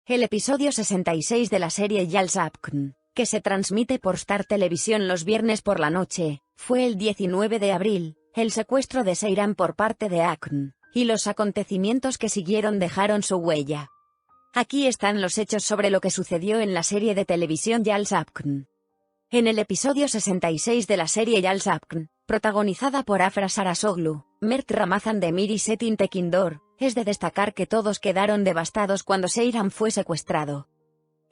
El episodio 66 de la serie Yals Apkn, que se transmite por Star Televisión los viernes por la noche, fue el 19 de abril. El secuestro de Seyran por parte de Apkn, y los acontecimientos que siguieron dejaron su huella. Aquí están los hechos sobre lo que sucedió en la serie de televisión Yals Apkn. En el episodio 66 de la serie Yals Apkn, protagonizada por Afra Sarasoglu, Mert Ramazan Demir y Setin Tekindor, es de destacar que todos quedaron devastados cuando Seyran fue secuestrado.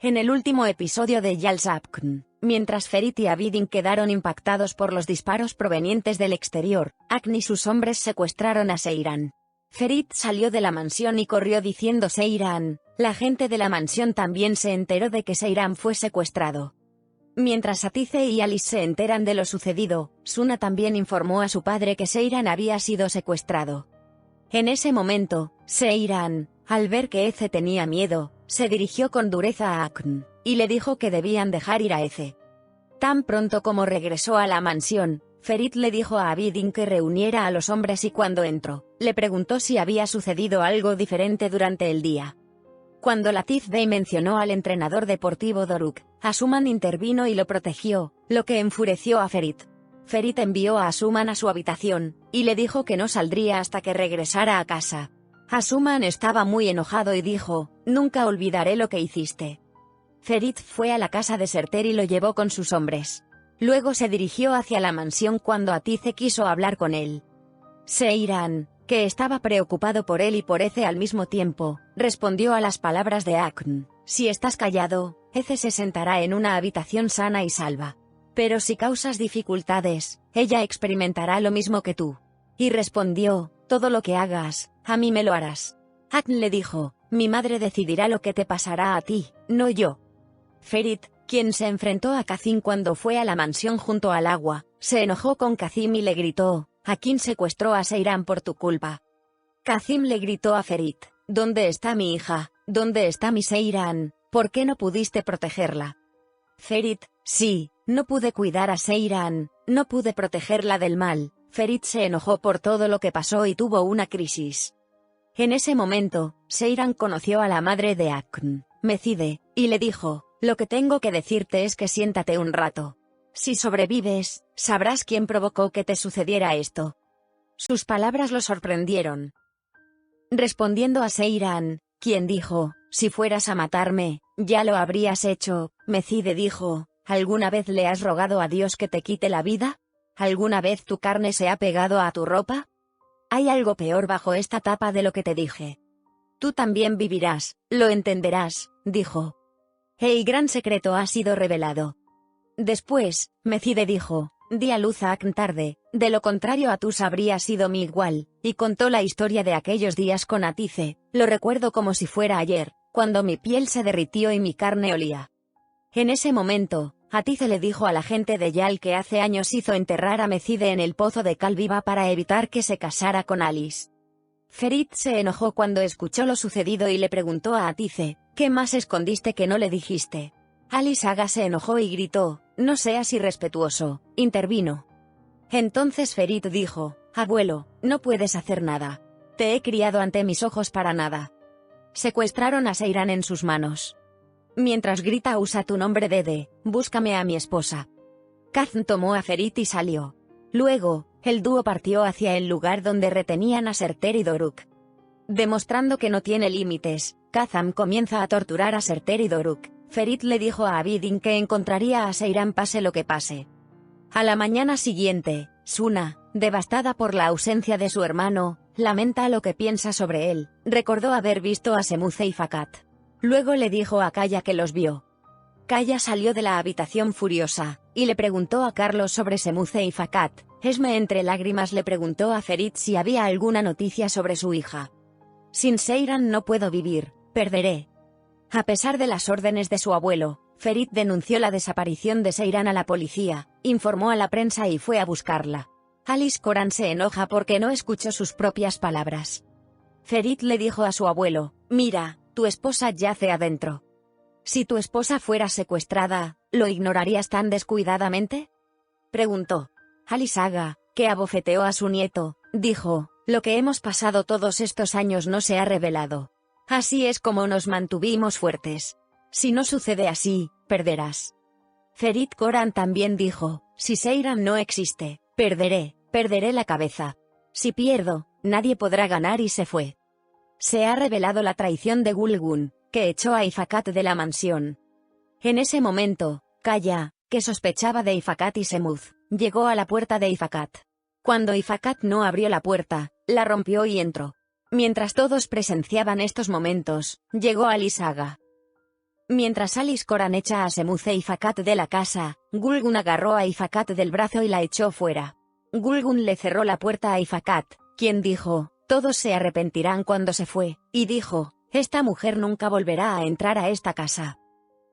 En el último episodio de Yals Apkn, mientras Ferit y Abidin quedaron impactados por los disparos provenientes del exterior, Akn y sus hombres secuestraron a Seyran. Ferit salió de la mansión y corrió diciendo Seyran. La gente de la mansión también se enteró de que Seyran fue secuestrado. Mientras Atice y Alice se enteran de lo sucedido, Suna también informó a su padre que Seyran había sido secuestrado. En ese momento, Seyran, al ver que Ece tenía miedo, se dirigió con dureza a Akn, y le dijo que debían dejar ir a Ece. Tan pronto como regresó a la mansión, Ferit le dijo a Abidin que reuniera a los hombres y cuando entró, le preguntó si había sucedido algo diferente durante el día. Cuando Latif Bey mencionó al entrenador deportivo Doruk, Asuman intervino y lo protegió, lo que enfureció a Ferit. Ferit envió a Asuman a su habitación, y le dijo que no saldría hasta que regresara a casa. Asuman estaba muy enojado y dijo, «Nunca olvidaré lo que hiciste». Ferit fue a la casa de Serter y lo llevó con sus hombres. Luego se dirigió hacia la mansión cuando Atice quiso hablar con él. Seyran, que estaba preocupado por él y por Ece al mismo tiempo, respondió a las palabras de Akn, «Si estás callado, Ece se sentará en una habitación sana y salva. Pero si causas dificultades, ella experimentará lo mismo que tú». Y respondió, «Todo lo que hagas, a mí me lo harás». Akn le dijo, «Mi madre decidirá lo que te pasará a ti, no yo». Ferit, quien se enfrentó a Kazim cuando fue a la mansión junto al agua, se enojó con Kazim y le gritó, «Akin secuestró a Seyran por tu culpa». Kazim le gritó a Ferit, «¿Dónde está mi hija? ¿Dónde está mi Seyran? ¿Por qué no pudiste protegerla?» Ferit, «Sí, no pude cuidar a Seyran, no pude protegerla del mal». Ferit se enojó por todo lo que pasó y tuvo una crisis. En ese momento, Seyran conoció a la madre de Akn, Mecide, y le dijo, «Lo que tengo que decirte es que siéntate un rato. Si sobrevives, sabrás quién provocó que te sucediera esto». Sus palabras lo sorprendieron. Respondiendo a Seyran, quien dijo, «Si fueras a matarme, ya lo habrías hecho», Mecide dijo, «¿Alguna vez le has rogado a Dios que te quite la vida? ¿Alguna vez tu carne se ha pegado a tu ropa? Hay algo peor bajo esta tapa de lo que te dije. Tú también vivirás, lo entenderás», dijo. El gran secreto ha sido revelado. Después, Mecide dijo, «Di a luz a Akn tarde, de lo contrario Atus habría sido mi igual», y contó la historia de aquellos días con Atice. «Lo recuerdo como si fuera ayer, cuando mi piel se derritió y mi carne olía». En ese momento, Atice le dijo a la gente de Yal que hace años hizo enterrar a Mecide en el pozo de cal viva para evitar que se casara con Alice. Ferit se enojó cuando escuchó lo sucedido y le preguntó a Atice, «¿Qué más escondiste que no le dijiste?» Alice Aga se enojó y gritó, «No seas irrespetuoso», intervino. Entonces Ferit dijo, «Abuelo, no puedes hacer nada. Te he criado ante mis ojos para nada». Secuestraron a Seyran en sus manos. Mientras grita «Usa tu nombre Dede, búscame a mi esposa». Kazm tomó a Ferit y salió. Luego, el dúo partió hacia el lugar donde retenían a Serter y Doruk. Demostrando que no tiene límites, Kazam comienza a torturar a Serter y Doruk. Ferit le dijo a Abidin que encontraría a Seyran pase lo que pase. A la mañana siguiente, Suna, devastada por la ausencia de su hermano, lamenta lo que piensa sobre él. Recordó haber visto a Semuce y Fakat. Luego le dijo a Kaya que los vio. Kaya salió de la habitación furiosa, y le preguntó a Carlos sobre Semuce y Fakat. Esme entre lágrimas le preguntó a Ferit si había alguna noticia sobre su hija. «Sin Seyran no puedo vivir, perderé». A pesar de las órdenes de su abuelo, Ferit denunció la desaparición de Seyran a la policía, informó a la prensa y fue a buscarla. Alice Coran se enoja porque no escuchó sus propias palabras. Ferit le dijo a su abuelo, «Mira, tu esposa yace adentro. Si tu esposa fuera secuestrada, ¿lo ignorarías tan descuidadamente?», preguntó. Alice Aga, que abofeteó a su nieto, dijo, «Lo que hemos pasado todos estos años no se ha revelado. Así es como nos mantuvimos fuertes. Si no sucede así, perderás. Ferit Koran también dijo, si Seiran no existe, perderé la cabeza. Si pierdo, nadie podrá ganar y se fue. Se ha revelado la traición de Gulgun, que echó a Ifakat de la mansión. En ese momento, Kaya, que sospechaba de Ifakat y Semuz, llegó a la puerta de Ifakat. Cuando Ifakat no abrió la puerta, la rompió y entró. Mientras todos presenciaban estos momentos, llegó Alice Aga. Mientras Alice Koran echa a Semuz e Ifakat de la casa, Gulgun agarró a Ifakat del brazo y la echó fuera. Gulgun le cerró la puerta a Ifakat, quien dijo, todos se arrepentirán cuando se fue, y dijo, esta mujer nunca volverá a entrar a esta casa.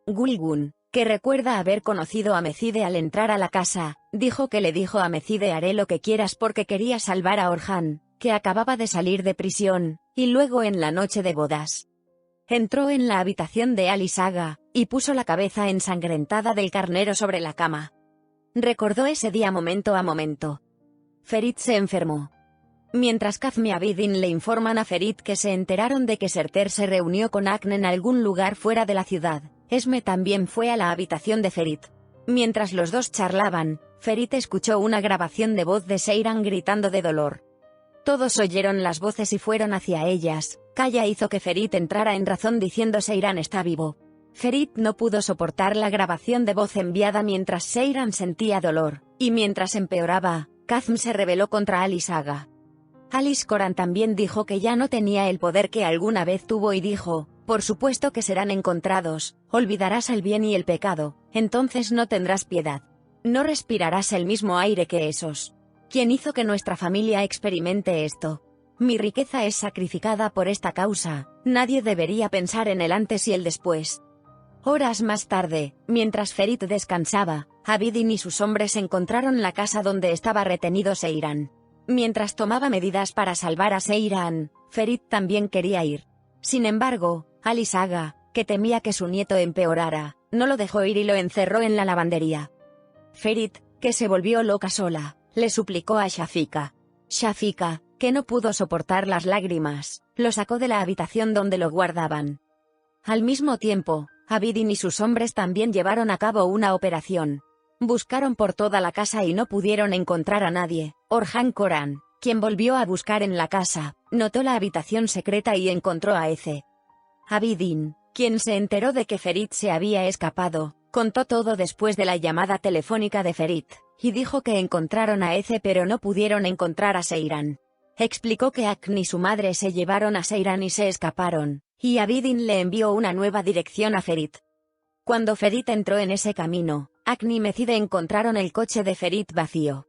Gulgun, que recuerda haber conocido a Mecide al entrar a la casa, dijo que le dijo a Mecide haré lo que quieras porque quería salvar a Orhan, que acababa de salir de prisión, y luego en la noche de bodas. Entró en la habitación de Alice Aga, y puso la cabeza ensangrentada del carnero sobre la cama. Recordó ese día momento a momento. Ferit se enfermó. Mientras Kazm y Abidin le informan a Ferit que se enteraron de que Serter se reunió con Akn en algún lugar fuera de la ciudad, Esme también fue a la habitación de Ferit. Mientras los dos charlaban, Ferit escuchó una grabación de voz de Seiran gritando de dolor. Todos oyeron las voces y fueron hacia ellas. Kaya hizo que Ferit entrara en razón diciendo Seiran está vivo. Ferit no pudo soportar la grabación de voz enviada mientras Seiran sentía dolor, y mientras empeoraba, Kazm se rebeló contra Alice Aga. Alice Koran también dijo que ya no tenía el poder que alguna vez tuvo y dijo, por supuesto que serán encontrados, olvidarás el bien y el pecado, entonces no tendrás piedad. No respirarás el mismo aire que esos. ¿Quién hizo que nuestra familia experimente esto? Mi riqueza es sacrificada por esta causa, nadie debería pensar en el antes y el después. Horas más tarde, mientras Ferit descansaba, Abidin y sus hombres encontraron la casa donde estaba retenido Seiran. Mientras tomaba medidas para salvar a Seiran, Ferit también quería ir. Sin embargo, Alice Aga, que temía que su nieto empeorara, no lo dejó ir y lo encerró en la lavandería. Ferit, que se volvió loca sola, le suplicó a Shafika. Shafika, que no pudo soportar las lágrimas, lo sacó de la habitación donde lo guardaban. Al mismo tiempo, Abidin y sus hombres también llevaron a cabo una operación. Buscaron por toda la casa y no pudieron encontrar a nadie. Orhan Koran, quien volvió a buscar en la casa, notó la habitación secreta y encontró a Ece. Abidin, quien se enteró de que Ferit se había escapado, contó todo después de la llamada telefónica de Ferit, y dijo que encontraron a Ece pero no pudieron encontrar a Seiran. Explicó que Akn y su madre se llevaron a Seiran y se escaparon, y Abidin le envió una nueva dirección a Ferit. Cuando Ferit entró en ese camino, Akn y Mecide encontraron el coche de Ferit vacío.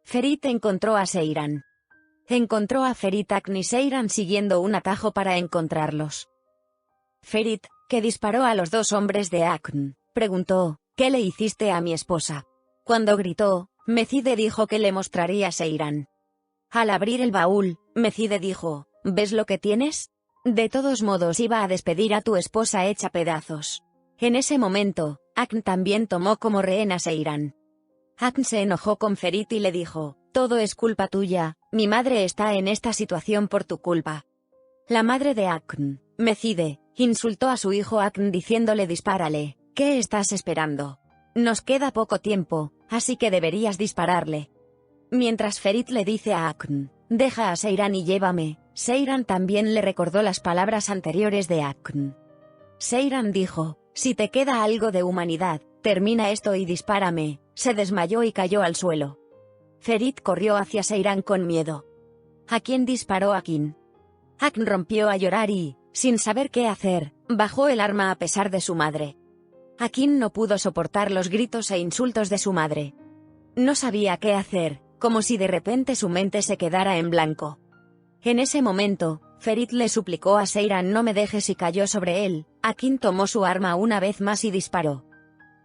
Ferit encontró a Seiran. Encontró a Ferit, Akn y Seiran siguiendo un atajo para encontrarlos. Ferit, que disparó a los dos hombres de Akn, preguntó, ¿qué le hiciste a mi esposa? Cuando gritó, Mecide dijo que le mostraría a Seiran. Al abrir el baúl, Mecide dijo, ¿ves lo que tienes? De todos modos iba a despedir a tu esposa hecha pedazos. En ese momento, Akn también tomó como rehén a Seiran. Akn se enojó con Ferit y le dijo, todo es culpa tuya, mi madre está en esta situación por tu culpa. La madre de Akn, Mecide, insultó a su hijo Akn diciéndole dispárale, ¿qué estás esperando? Nos queda poco tiempo, así que deberías dispararle. Mientras Ferit le dice a Akn, deja a Seiran y llévame, Seiran también le recordó las palabras anteriores de Akn. Seiran dijo, si te queda algo de humanidad, termina esto y dispárame, se desmayó y cayó al suelo. Ferit corrió hacia Seiran con miedo. ¿A quién disparó Akn? Akn rompió a llorar y, sin saber qué hacer, bajó el arma a pesar de su madre. Akn no pudo soportar los gritos e insultos de su madre. No sabía qué hacer, como si de repente su mente se quedara en blanco. En ese momento, Ferit le suplicó a Seiran no me dejes y cayó sobre él. Akn tomó su arma una vez más y disparó.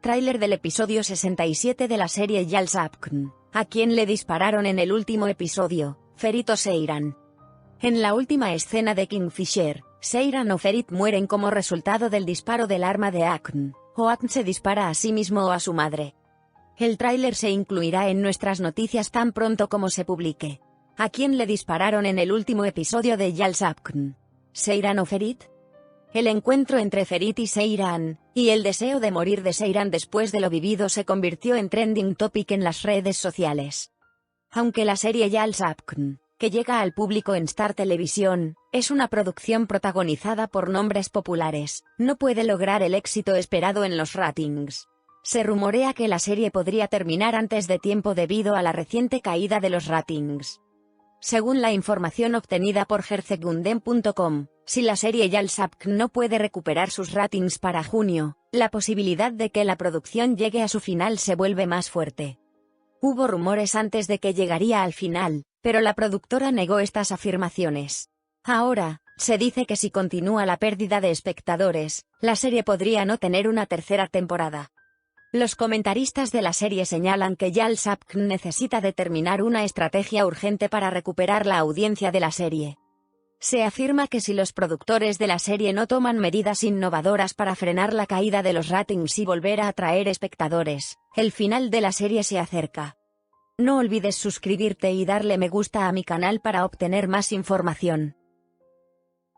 Tráiler del episodio 67 de la serie Yalsapkn. ¿A quién le dispararon en el último episodio? Ferit o Seiran. En la última escena de Kingfisher, Seiran o Ferit mueren como resultado del disparo del arma de Akn, o Akn se dispara a sí mismo o a su madre. El tráiler se incluirá en nuestras noticias tan pronto como se publique. ¿A quién le dispararon en el último episodio de Yalsapkn? ¿Seiran o Ferit? El encuentro entre Ferit y Seyran, y el deseo de morir de Seyran después de lo vivido se convirtió en trending topic en las redes sociales. Aunque la serie Jalsapkn, que llega al público en Star Televisión, es una producción protagonizada por nombres populares, no puede lograr el éxito esperado en los ratings. Se rumorea que la serie podría terminar antes de tiempo debido a la reciente caída de los ratings. Según la información obtenida por Herzeggunden.com, si la serie Jalsapkn no puede recuperar sus ratings para junio, la posibilidad de que la producción llegue a su final se vuelve más fuerte. Hubo rumores antes de que llegaría al final, pero la productora negó estas afirmaciones. Ahora, se dice que si continúa la pérdida de espectadores, la serie podría no tener una tercera temporada. Los comentaristas de la serie señalan que Jalsapkn necesita determinar una estrategia urgente para recuperar la audiencia de la serie. Se afirma que si los productores de la serie no toman medidas innovadoras para frenar la caída de los ratings y volver a atraer espectadores, el final de la serie se acerca. No olvides suscribirte y darle me gusta a mi canal para obtener más información.